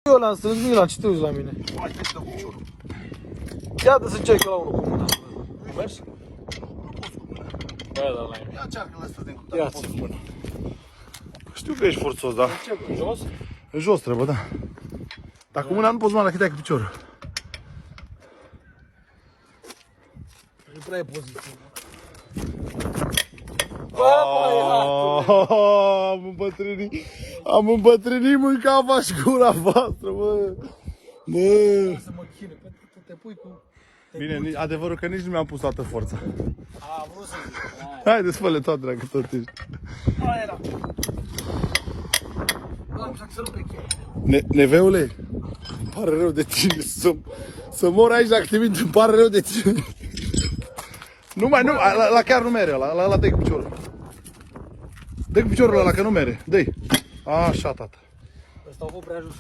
Eu l-am strâns, Milan, ce te uiți la mine? Hai că-ți dau piciorul. Ia de să încerc eu la unul cu mâna. Mers? Nu poți cu mâna. Da, da, la mine. Ia încearcă-l ăsta din Ia cutare, poți cu mâna. Știu că ești forțos, da. Ce, jos? În jos trebuie, da. Dar cu mâna nu poți mâna, că te-ai cu piciorul. Nu prea e poziție. Am îmbătrânit mâncava și gura voastră, mă. Mă. Să mă chine, pentru că tu te pui cu... Bine, adevărul că nici nu mi-am pus toată forța. A, vrut să zic. Haide, spă-le toate, dacă tot ești. Aia era. Am să-l pe chine. Neveule, îmi pare rău de tine. Să mor aici dacă te mint, îmi pare rău de tine. Nu mai, nu, la chiar nu mere, la dă-i cu piciorul. Dă-i cu piciorul ăla, că nu mere, dă-i. Așa, tata. Ăsta o prea jos.